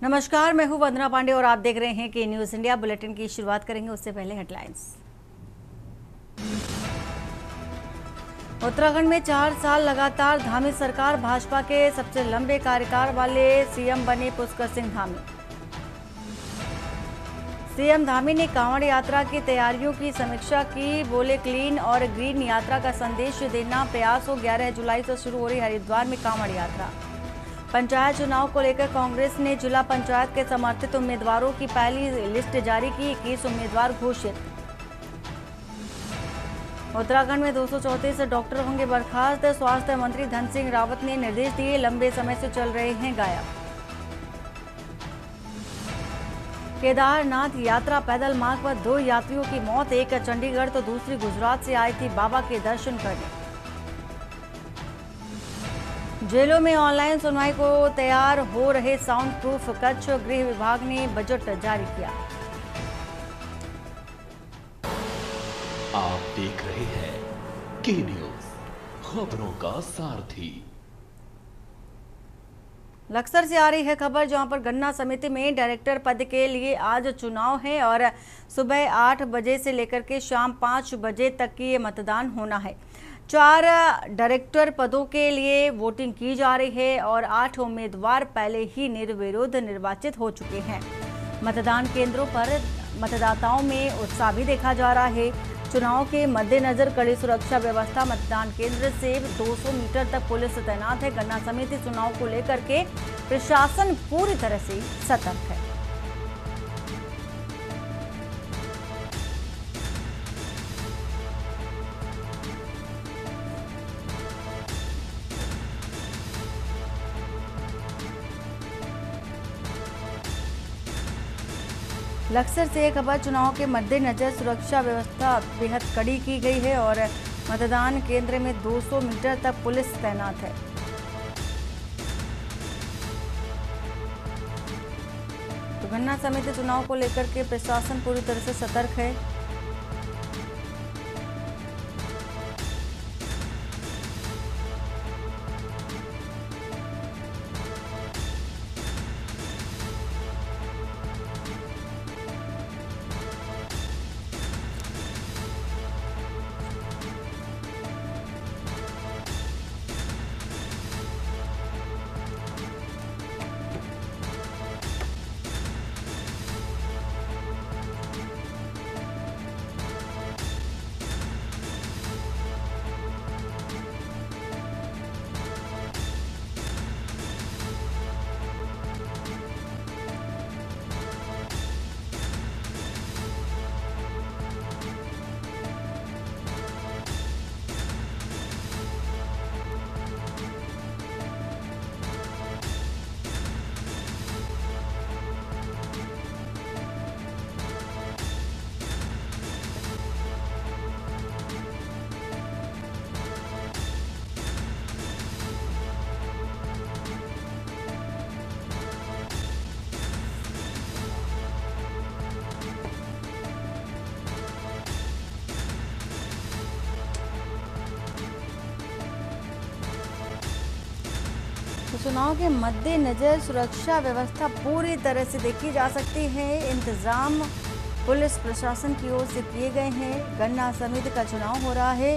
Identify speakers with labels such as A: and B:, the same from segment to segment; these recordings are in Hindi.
A: नमस्कार, मैं हूं वंदना पांडे और आप देख रहे हैं कि न्यूज इंडिया बुलेटिन की शुरुआत करेंगे उससे पहले हेडलाइंस। उत्तराखंड में 4 साल लगातार धामी सरकार, भाजपा के सबसे लंबे कार्यकाल वाले सीएम बने पुष्कर सिंह धामी। सीएम धामी ने कांवड़ यात्रा की तैयारियों की समीक्षा की, बोले क्लीन और ग्रीन यात्रा का संदेश देना प्रयास हो। 11 जुलाई से शुरू हो रही हरिद्वार में कांवड़ यात्रा। पंचायत चुनाव को लेकर कांग्रेस ने जिला पंचायत के समर्थित उम्मीदवारों की पहली लिस्ट जारी की, 21 उम्मीदवार घोषित। उत्तराखंड में 234 डॉक्टर होंगे बर्खास्त, स्वास्थ्य मंत्री धन सिंह रावत ने निर्देश दिए, लंबे समय से चल रहे हैं गायब। केदारनाथ यात्रा पैदल मार्ग पर 2 यात्रियों की मौत, एक चंडीगढ़ तो दूसरी गुजरात से आई थी बाबा के दर्शन करने। जेलों में ऑनलाइन सुनवाई को तैयार हो रहे साउंड प्रूफ कक्ष, गृह विभाग ने बजट जारी किया।
B: आप देख रहे हैं के न्यूज, खबरों का सारथी।
A: लक्सर से आ रही है खबर, जहां पर गन्ना समिति में डायरेक्टर पद के लिए आज चुनाव है और सुबह 8 बजे से लेकर के शाम 5 बजे तक की ये मतदान होना है। 4 डायरेक्टर पदों के लिए वोटिंग की जा रही है और 8 उम्मीदवार पहले ही निर्विरोध निर्वाचित हो चुके हैं। मतदान केंद्रों पर मतदाताओं में उत्साह भी देखा जा रहा है। चुनाव के मद्देनजर कड़ी सुरक्षा व्यवस्था, मतदान केंद्र से 200 मीटर तक पुलिस तैनात है। गन्ना समिति चुनाव को लेकर के प्रशासन पूरी तरह से सतर्क है। लक्सर से खबर, चुनाव के मद्देनजर सुरक्षा व्यवस्था बेहद कड़ी की गई है और मतदान केंद्र में 200 मीटर तक पुलिस तैनात है। तो गन्ना समिति चुनाव को लेकर के प्रशासन पूरी तरह से सतर्क है। तो चुनाव के मद्देनजर सुरक्षा व्यवस्था पूरी तरह से देखी जा सकती है। इंतजाम पुलिस प्रशासन की ओर से किए गए हैं। गन्ना समिति का चुनाव हो रहा है।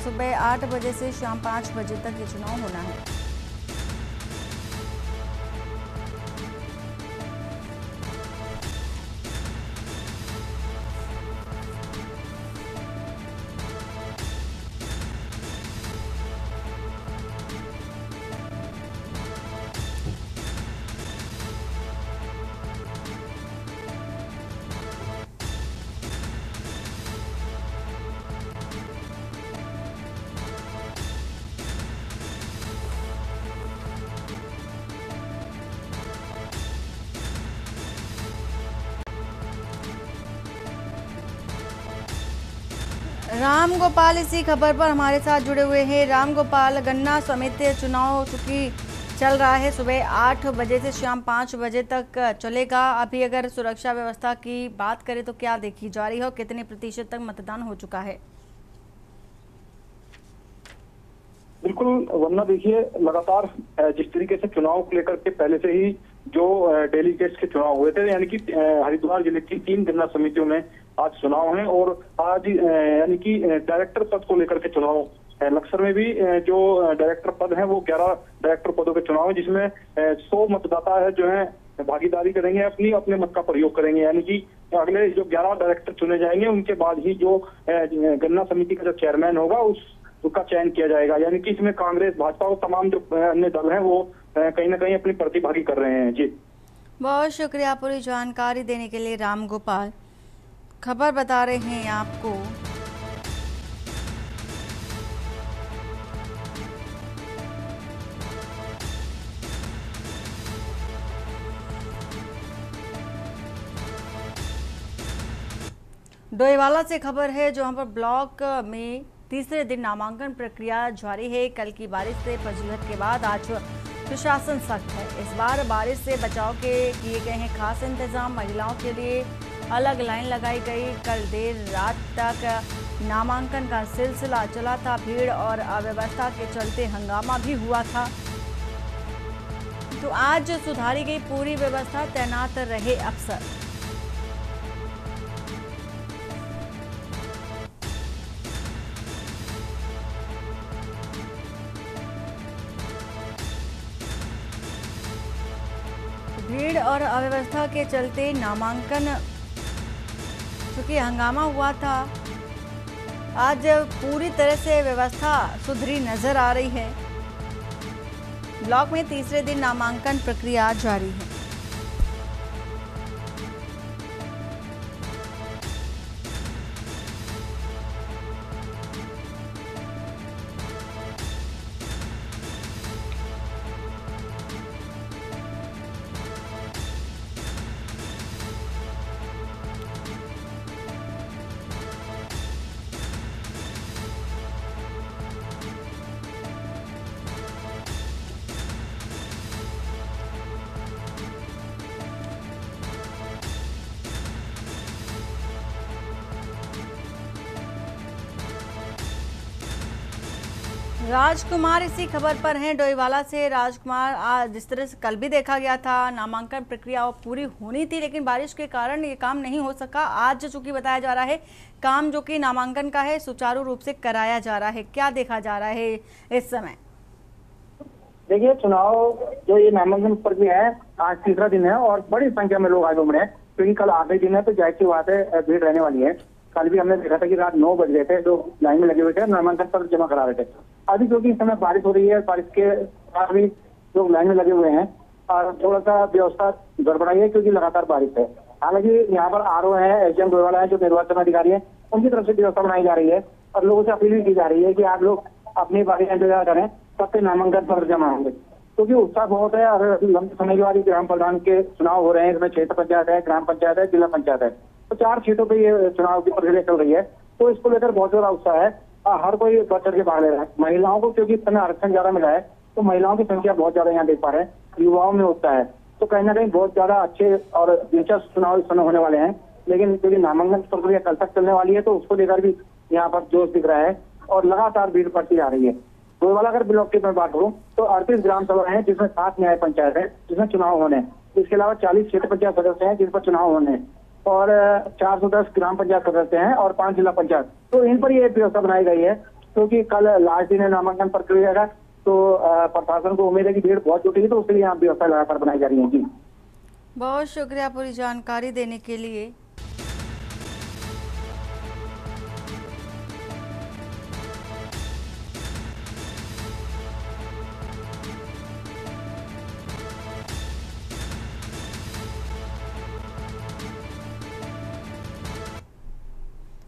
A: सुबह 8 बजे से शाम 5 बजे तक ये चुनाव होना है। राम गोपाल इसी खबर पर हमारे साथ जुड़े हुए हैं। राम गोपाल, गन्ना समिति चुनाव चूंकि चल रहा है, सुबह 8 बजे से शाम 5 बजे तक चलेगा। अभी अगर सुरक्षा व्यवस्था की बात करें तो क्या देखी जा रही है और कितने प्रतिशत तक मतदान हो चुका है?
C: बिल्कुल, वरना देखिए लगातार जिस तरीके से चुनाव को लेकर के पहले से ही जो डेलीगेट्स के चुनाव हुए थे, यानी कि हरिद्वार जिले की 3 गन्ना समितियों में आज चुनाव है और आज यानी कि डायरेक्टर पद को लेकर के चुनाव है। लक्सर में भी जो डायरेक्टर पद है वो 11 डायरेक्टर पदों के चुनाव है, जिसमें 100 मतदाता है जो है भागीदारी करेंगे, अपने मत का प्रयोग करेंगे। यानी कि अगले जो 11 डायरेक्टर चुने जाएंगे उनके बाद ही जो गन्ना समिति का जो चेयरमैन होगा उसका चयन किया जाएगा। यानी कि इसमें कांग्रेस, भाजपा और तमाम जो अन्य दल हैं वो कहीं ना कहीं अपनी प्रतिभागी कर रहे हैं। जी,
A: बहुत शुक्रिया पूरी जानकारी देने के लिए राम गोपाल। खबर बता रहे हैं आपको डोईवाला से खबर है, जहां पर ब्लॉक में तीसरे दिन नामांकन प्रक्रिया जारी है। कल की बारिश से फजीहत के बाद आज प्रशासन सख्त है। इस बार बारिश से बचाव के किए गए हैं खास इंतजाम। महिलाओं के लिए अलग लाइन लगाई गई। कल देर रात तक नामांकन का सिलसिला चला था। भीड़ और अव्यवस्था के चलते हंगामा भी हुआ था। तो आज सुधारी गई पूरी व्यवस्था, तैनात रहे अफसर। भीड़ और अव्यवस्था के चलते नामांकन चूंकि हंगामा हुआ था, आज पूरी तरह से व्यवस्था सुधरी नजर आ रही है। ब्लॉक में तीसरे दिन नामांकन प्रक्रिया जारी है। राजकुमार इसी खबर पर हैं डोईवाला से। राजकुमार, आज जिस तरह से कल भी देखा गया था नामांकन प्रक्रिया पूरी होनी थी, लेकिन बारिश के कारण ये काम नहीं हो सका। आज चूंकि बताया जा रहा है काम जो कि नामांकन का है सुचारू रूप से कराया जा रहा है, क्या देखा जा रहा है इस समय?
D: देखिए, चुनाव जो ये नामांकन प्रक्रिया है आज तीसरा दिन है और बड़ी संख्या में लोग आज उमड़े हैं, क्योंकि कल आखिरी दिन है तो जाहिर सी बात है भीड़ रहने वाली है। कल भी हमने देखा था कि रात 9 बज गए थे, लोग लाइन में लगे हुए थे, नामांकन पत्र जमा करा रहे थे। अभी क्योंकि इस समय बारिश हो रही है, बारिश के बाद भी लोग लाइन में लगे हुए हैं और थोड़ा सा व्यवस्था गड़बड़ाई है क्योंकि लगातार बारिश है। हालांकि यहाँ पर आरओ है, एसडीएम डोईवाला है, जो निर्वाचन अधिकारी है, उनकी तरफ से व्यवस्था बनाई जा रही है और लोगों से अपील भी की जा रही है कि आप लोग अपनी बारी का इंतजार करें, तब तक नामांकन पत्र जमा होंगे। क्योंकि उत्साह बहुत है और लंबे समय के बाद ग्राम प्रधान के चुनाव हो रहे हैं। इसमें क्षेत्र पंचायत है, ग्राम पंचायत है, जिला पंचायत है, तो 4 सीटों पे ये चुनाव की प्रक्रिया चल रही है। तो इसको लेकर बहुत ज्यादा उत्साह है, हर कोई बढ़ चढ़ के भाग ले रहा है। महिलाओं को क्योंकि इस समय आरक्षण ज्यादा मिला है तो महिलाओं की संख्या बहुत ज्यादा यहाँ देख पा रहे हैं। युवाओं में उत्साह है, तो कहीं ना कहीं बहुत ज्यादा अच्छे और दिलचस्प चुनाव इस समय होने वाले हैं। लेकिन क्योंकि नामांकन प्रक्रिया कल तक चलने वाली है तो उसको लेकर भी यहाँ पर जोश दिख रहा है और लगातार भीड़ बढ़ती जा रही है। डोईवाला अगर ब्लॉक की मैं बात करूं तो 38 ग्राम सभा है, जिसमें 7 न्याय पंचायत है जिसमें चुनाव होने हैं। इसके अलावा 40 क्षेत्र पंचायत सदस्य हैं जिन पर चुनाव होने हैं और 410 ग्राम पंचायत सदस्य हैं और 5 जिला पंचायत। तो इन पर ये व्यवस्था बनाई गई है क्योंकि कल लास्ट दिन है नामांकन प्रक्रिया का, तो प्रशासन को उम्मीद है कि भीड़ बहुत जुटेगी, तो उसके लिए यहाँ व्यवस्था लगातार बनाई जा रही है। जी,
A: बहुत शुक्रिया पूरी जानकारी देने के लिए।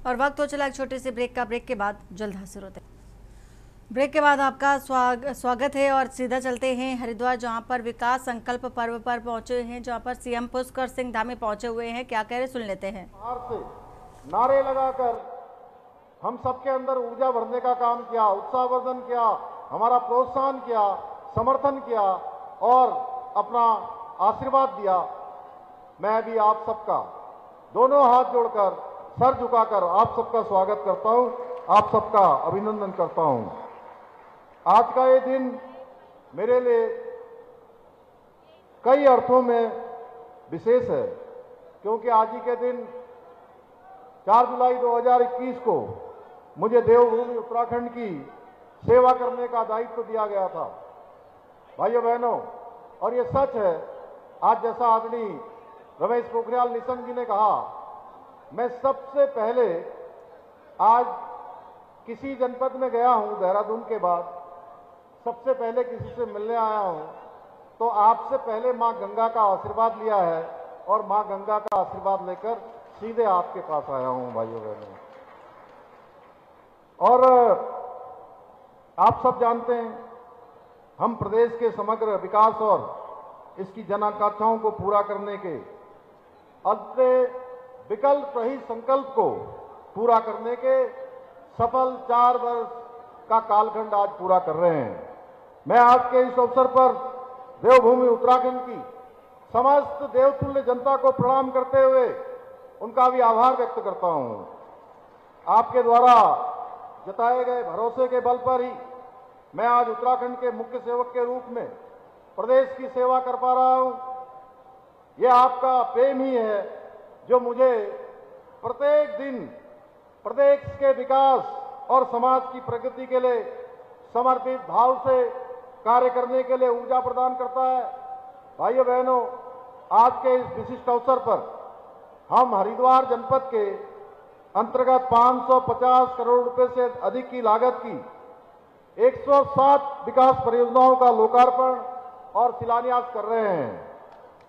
A: और वक्त हो चला एक छोटे से ब्रेक का। ब्रेक के बाद जल्द हाजिर होते हैं। ब्रेक के बाद आपका स्वागत है और सीधा चलते हैं हरिद्वार, जहां पर विकास संकल्प पर्व पर पहुंचे हैं, जहां पर सीएम पुष्कर सिंह धामी पहुंचे हुए हैं। क्या कह रहे सुन लेते हैं।
E: नारे लगाकर हम सबके अंदर ऊर्जा भरने का काम किया, उत्साहवर्धन किया, हमारा प्रोत्साहन किया, समर्थन किया और अपना आशीर्वाद दिया। मैं भी आप सबका दोनों हाथ जोड़कर, सर झुकाकर आप सबका स्वागत करता हूं, आप सबका अभिनंदन करता हूं। आज का ये दिन मेरे लिए कई अर्थों में विशेष है, क्योंकि आज ही के दिन 4 जुलाई 2021 को मुझे देवभूमि उत्तराखंड की सेवा करने का दायित्व दिया गया था। भाइयों बहनों, और ये सच है, आज जैसा आदरणीय रमेश पोखरियाल निशंक जी ने कहा, मैं सबसे पहले आज किसी जनपद में गया हूं देहरादून के बाद, सबसे पहले किसी से मिलने आया हूं तो आपसे पहले मां गंगा का आशीर्वाद लिया है और मां गंगा का आशीर्वाद लेकर सीधे आपके पास आया हूं भाइयों बहनों। और आप सब जानते हैं, हम प्रदेश के समग्र विकास और इसकी जन आकांक्षाओं को पूरा करने के अपने विकल्प रहित संकल्प को पूरा करने के सफल 4 वर्ष का कालखंड आज पूरा कर रहे हैं। मैं आज के इस अवसर पर देवभूमि उत्तराखंड की समस्त देवतुल्य जनता को प्रणाम करते हुए उनका भी आभार व्यक्त करता हूं। आपके द्वारा जताए गए भरोसे के बल पर ही मैं आज उत्तराखंड के मुख्य सेवक के रूप में प्रदेश की सेवा कर पा रहा हूं। यह आपका प्रेम ही है जो मुझे प्रत्येक दिन प्रदेश के विकास और समाज की प्रगति के लिए समर्पित भाव से कार्य करने के लिए ऊर्जा प्रदान करता है। भाइयों बहनों, आज के इस विशिष्ट अवसर पर हम हरिद्वार जनपद के अंतर्गत 550 करोड़ रुपए से अधिक की लागत की 107 विकास परियोजनाओं का लोकार्पण और शिलान्यास कर रहे हैं।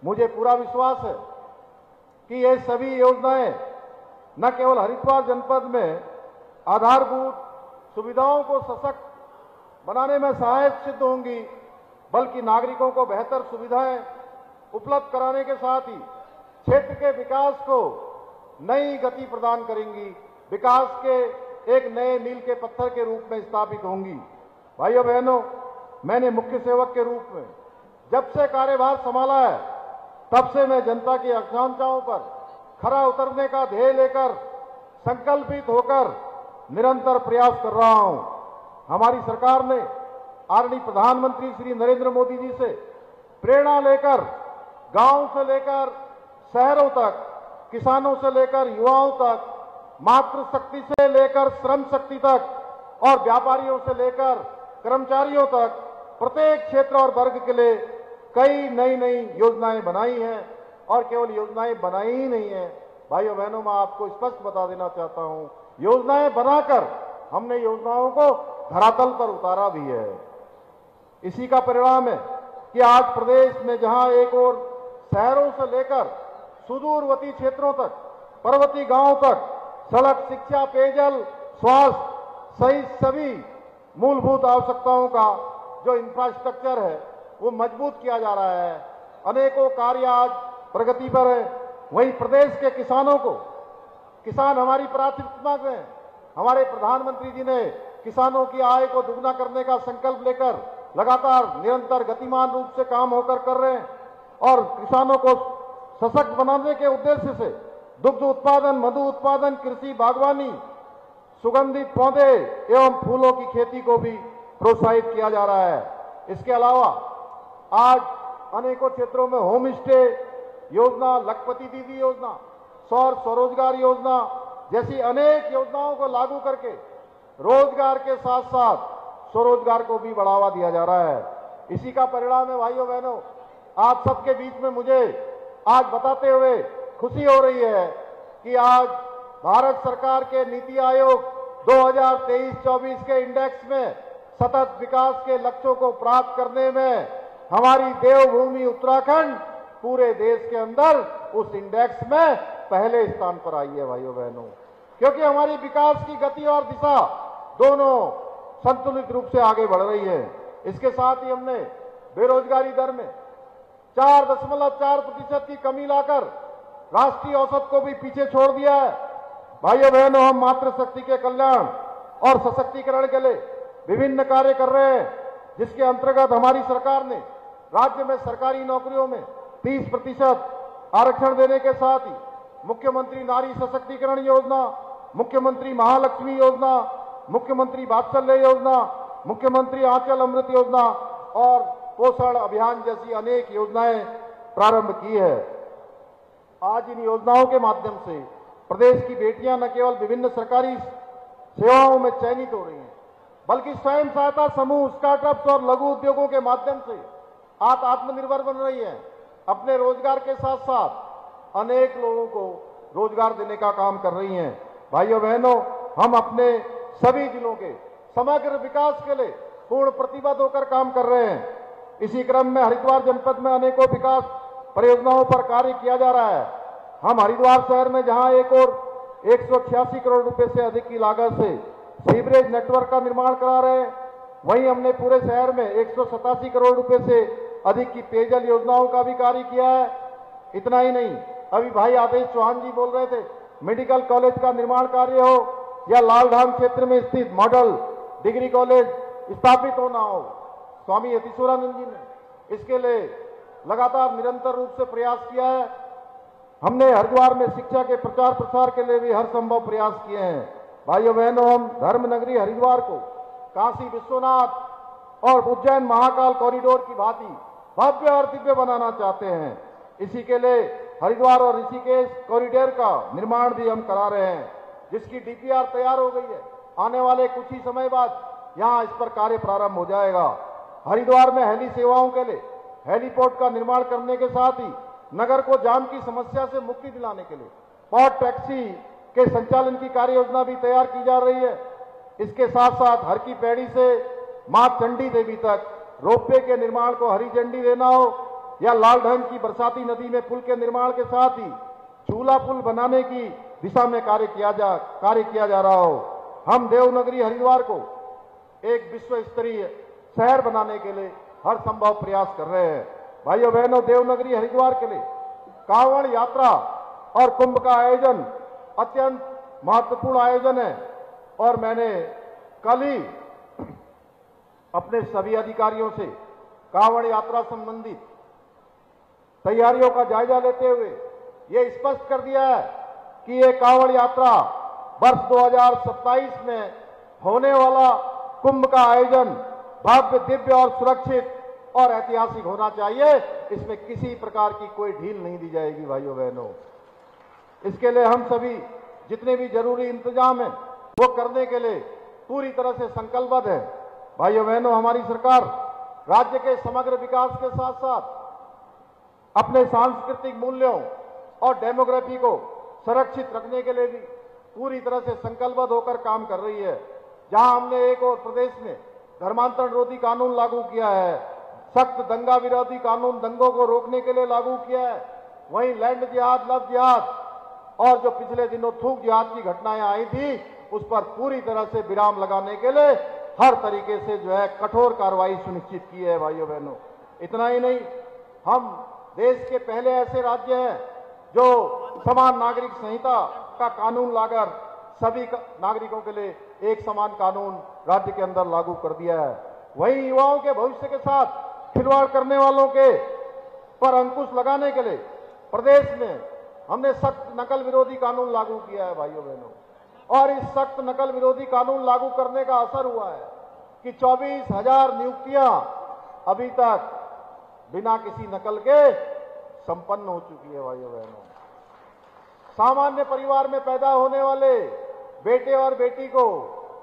E: मुझे पूरा विश्वास है कि ये सभी योजनाएं न केवल हरिद्वार जनपद में आधारभूत सुविधाओं को सशक्त बनाने में सहायक सिद्ध होंगी, बल्कि नागरिकों को बेहतर सुविधाएं उपलब्ध कराने के साथ ही क्षेत्र के विकास को नई गति प्रदान करेंगी, विकास के एक नए मील के पत्थर के रूप में स्थापित होंगी। भाइयों बहनों, मैंने मुख्य सेवक के रूप में जब से कार्यभार संभाला है, तब से मैं जनता की आकांक्षाओं पर खरा उतरने का ध्येय लेकर संकल्पित होकर निरंतर प्रयास कर रहा हूं। हमारी सरकार ने आदरणीय प्रधानमंत्री श्री नरेंद्र मोदी जी से प्रेरणा लेकर गांव से लेकर शहरों तक, किसानों से लेकर युवाओं तक, मातृ शक्ति से लेकर श्रम शक्ति तक और व्यापारियों से लेकर कर्मचारियों तक प्रत्येक क्षेत्र और वर्ग के लिए कई नई नई योजनाएं बनाई हैं। और केवल योजनाएं बनाई ही नहीं है भाइयों बहनों, मैं आपको स्पष्ट बता देना चाहता हूं, योजनाएं बनाकर हमने योजनाओं को धरातल पर उतारा भी है। इसी का परिणाम है कि आज प्रदेश में जहां एक ओर शहरों से लेकर सुदूरवर्ती क्षेत्रों तक, पर्वतीय गांवों तक सड़क, शिक्षा, पेयजल, स्वास्थ्य सहित सभी मूलभूत आवश्यकताओं का जो इंफ्रास्ट्रक्चर है वो मजबूत किया जा रहा है। अनेकों कार्य आज प्रगति पर है। वहीं प्रदेश के किसानों को, किसान हमारी प्राथमिकता में, हमारे प्रधानमंत्री जी ने किसानों की आय को दुगना करने का संकल्प लेकर लगातार निरंतर गतिमान रूप से काम होकर कर रहे हैं और किसानों को सशक्त बनाने के उद्देश्य से दुग्ध उत्पादन, मधु उत्पादन, कृषि, बागवानी, सुगंधित पौधे एवं फूलों की खेती को भी प्रोत्साहित किया जा रहा है। इसके अलावा आज अनेकों क्षेत्रों में होम स्टे योजना, लखपति दीदी योजना, सौर स्वरोजगार योजना जैसी अनेक योजनाओं को लागू करके रोजगार के साथ साथ स्वरोजगार को भी बढ़ावा दिया जा रहा है। इसी का परिणाम है भाइयों बहनों, आप सबके बीच में मुझे आज बताते हुए खुशी हो रही है कि आज भारत सरकार के नीति आयोग 2023-24 के इंडेक्स में सतत विकास के लक्ष्यों को प्राप्त करने में हमारी देवभूमि उत्तराखंड पूरे देश के अंदर उस इंडेक्स में पहले स्थान पर आई है भाइयों बहनों, क्योंकि हमारी विकास की गति और दिशा दोनों संतुलित रूप से आगे बढ़ रही है। इसके साथ ही हमने बेरोजगारी दर में 4.4% की कमी लाकर राष्ट्रीय औसत को भी पीछे छोड़ दिया है। भाइयों बहनों, हम मातृशक्ति के कल्याण और सशक्तिकरण के लिए विभिन्न कार्य कर रहे हैं, जिसके अंतर्गत हमारी सरकार ने राज्य में सरकारी नौकरियों में 30% आरक्षण देने के साथ ही मुख्यमंत्री नारी सशक्तिकरण योजना, मुख्यमंत्री महालक्ष्मी योजना, मुख्यमंत्री वात्सल्य योजना मुख्यमंत्री आंचल अमृत योजना और पोषण अभियान जैसी अनेक योजनाएं प्रारंभ की है। आज इन योजनाओं के माध्यम से प्रदेश की बेटियां न केवल विभिन्न सरकारी सेवाओं में चयनित हो रही हैं, बल्कि स्वयं सहायता समूह, स्टार्टअप्स और लघु उद्योगों के माध्यम से आत्मनिर्भर बन रही है। अपने रोजगार के साथ साथ अनेक लोगों को रोजगार देने का काम कर रही हैं। भाइयों बहनों, हम अपने सभी जिलों के समग्र विकास के लिए पूर्ण प्रतिबद्ध होकर काम कर रहे हैं। इसी क्रम में हरिद्वार जनपद में अनेकों विकास परियोजनाओं पर कार्य किया जा रहा है। हम हरिद्वार शहर में जहां एक और 186 करोड़ रुपए से अधिक की लागत से सीवरेज नेटवर्क का निर्माण करा रहे हैं, वहीं हमने पूरे शहर में 187 करोड़ रुपए से अधिक की पेयजल योजनाओं का भी कार्य किया है। इतना ही नहीं, अभी भाई आदेश चौहान जी बोल रहे थे, मेडिकल कॉलेज का निर्माण कार्य हो या लालधाम क्षेत्र में स्थित मॉडल डिग्री कॉलेज स्थापित होना हो, स्वामी यतीश्वरानंद जी ने इसके लिए लगातार निरंतर रूप से प्रयास किया है। हमने हरिद्वार में शिक्षा के प्रचार प्रसार के लिए भी हर संभव प्रयास किए हैं। भाइयों बहनों, हम धर्म नगरी हरिद्वार को काशी विश्वनाथ और उज्जैन महाकाल कॉरिडोर की भांति भव्य और दिव्य बनाना चाहते हैं। इसी के लिए हरिद्वार और ऋषिकेश कॉरिडोर का निर्माण भी हम करा रहे हैं, जिसकी डीपीआर तैयार हो गई है। आने वाले कुछ ही समय बाद यहां इस पर कार्य प्रारंभ हो जाएगा। हरिद्वार में हेली सेवाओं के लिए हेलीपोर्ट का निर्माण करने के साथ ही नगर को जाम की समस्या से मुक्ति दिलाने के लिए पॉट टैक्सी के संचालन की कार्य योजना भी तैयार की जा रही है। इसके साथ साथ हर की पैड़ी से मां चंडी देवी तक रोपवे के निर्माण को हरी झंडी देना हो या लालढंग की बरसाती नदी में पुल के निर्माण के साथ ही झूला पुल बनाने की दिशा में कार्य किया जा रहा हो। हम देवनगरी हरिद्वार को एक विश्व स्तरीय शहर बनाने के लिए हर संभव प्रयास कर रहे हैं। भाइयों बहनों, देवनगरी हरिद्वार के लिए कांवड़ यात्रा और कुंभ का आयोजन अत्यंत महत्वपूर्ण आयोजन है और मैंने कल ही अपने सभी अधिकारियों से कांवड़ यात्रा संबंधित तैयारियों का जायजा लेते हुए ये स्पष्ट कर दिया है कि ये कांवड़ यात्रा वर्ष 2027 में होने वाला कुंभ का आयोजन भव्य, दिव्य और सुरक्षित और ऐतिहासिक होना चाहिए। इसमें किसी प्रकार की कोई ढील नहीं दी जाएगी। भाइयों बहनों, इसके लिए हम सभी जितने भी जरूरी इंतजाम हैं वो करने के लिए पूरी तरह से संकल्पबद्ध है। भाइयों बहनों, हमारी सरकार राज्य के समग्र विकास के साथ साथ अपने सांस्कृतिक मूल्यों और डेमोग्राफी को संरक्षित रखने के लिए भी पूरी तरह से संकल्पबद्ध होकर काम कर रही है। जहां हमने एक और प्रदेश में धर्मांतरण विरोधी कानून लागू किया है, सख्त दंगा विरोधी कानून दंगों को रोकने के लिए लागू किया है, वहीं लैंड जिहाद, लव जिहाद और जो पिछले दिनों थूक जिहाद की घटनाएं आई थी उस पर पूरी तरह से विराम लगाने के लिए हर तरीके से जो है कठोर कार्रवाई सुनिश्चित की है। भाइयों बहनों, इतना ही नहीं, हम देश के पहले ऐसे राज्य हैं जो समान नागरिक संहिता का कानून लाकर सभी नागरिकों के लिए एक समान कानून राज्य के अंदर लागू कर दिया है। वहीं युवाओं के भविष्य के साथ खिलवाड़ करने वालों के पर अंकुश लगाने के लिए प्रदेश में हमने सख्त नकल विरोधी कानून लागू किया है। भाइयों बहनों, और इस सख्त नकल विरोधी कानून लागू करने का असर हुआ है कि 24,000 नियुक्तियां अभी तक बिना किसी नकल के संपन्न हो चुकी है। भाइयों बहनों, सामान्य परिवार में पैदा होने वाले बेटे और बेटी को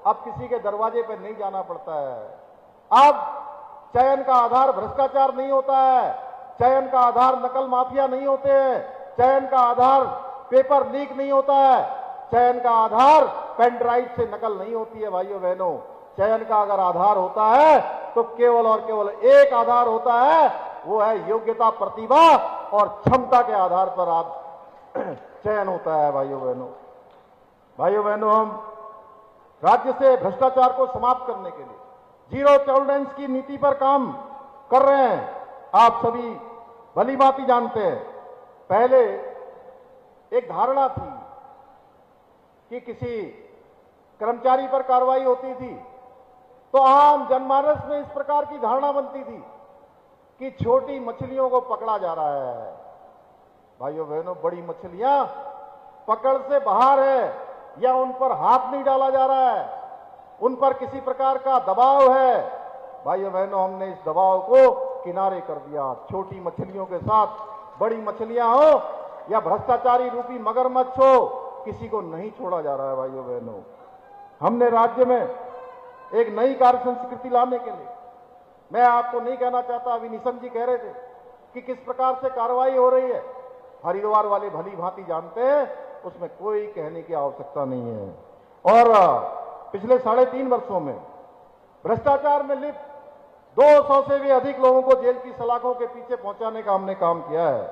E: अब किसी के दरवाजे पर नहीं जाना पड़ता है। अब चयन का आधार भ्रष्टाचार नहीं होता है, चयन का आधार नकल माफिया नहीं होते हैं, चयन का आधार पेपर लीक नहीं होता है, चयन का आधार पेन ड्राइव से नकल नहीं होती है। भाइयों बहनों, चयन का अगर आधार होता है तो केवल और केवल एक आधार होता है, वो है योग्यता, प्रतिभा और क्षमता के आधार पर चयन होता है। भाइयों बहनों, हम राज्य से भ्रष्टाचार को समाप्त करने के लिए जीरो टॉलरेंस की नीति पर काम कर रहे हैं। आप सभी भली भांति जानते हैं, पहले एक धारणा थी कि किसी कर्मचारी पर कार्रवाई होती थी तो आम जनमानस में इस प्रकार की धारणा बनती थी कि छोटी मछलियों को पकड़ा जा रहा है। भाइयों बहनों, बड़ी मछलियां पकड़ से बाहर है या उन पर हाथ नहीं डाला जा रहा है। उन पर किसी प्रकार का दबाव है, भाइयों बहनों, हमने इस दबाव को किनारे कर दिया। छोटी मछलियों के साथ बड़ी मछलियां हो या भ्रष्टाचारी रूपी मगरमच्छ हो, किसी को नहीं छोड़ा जा रहा है। भाइयों बहनों, हमने राज्य में एक नई कार्य संस्कृति लाने के लिए, मैं आपको नहीं कहना चाहता, अभी निशंक जी कह रहे थे कि किस प्रकार से कार्रवाई हो रही है, हरिद्वार वाले भली भांति जानते हैं, उसमें कोई कहने की आवश्यकता नहीं है। और पिछले 3.5 वर्षों में भ्रष्टाचार में लिप्त 200 से भी अधिक लोगों को जेल की सलाखों के पीछे पहुंचाने का हमने काम किया है।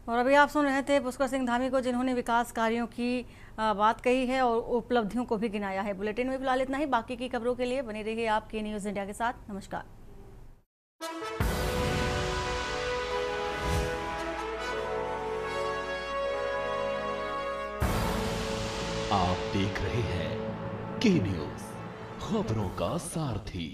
A: और अभी आप सुन रहे थे पुष्कर सिंह धामी को, जिन्होंने विकास कार्यों की बात कही है और उपलब्धियों को भी गिनाया है। बुलेटिन में फिलहाल इतना ही। बाकी की खबरों के लिए बने रहिए आप के न्यूज़ इंडिया के साथ। नमस्कार।
B: आप देख रहे हैं के न्यूज़, खबरों का सारथी।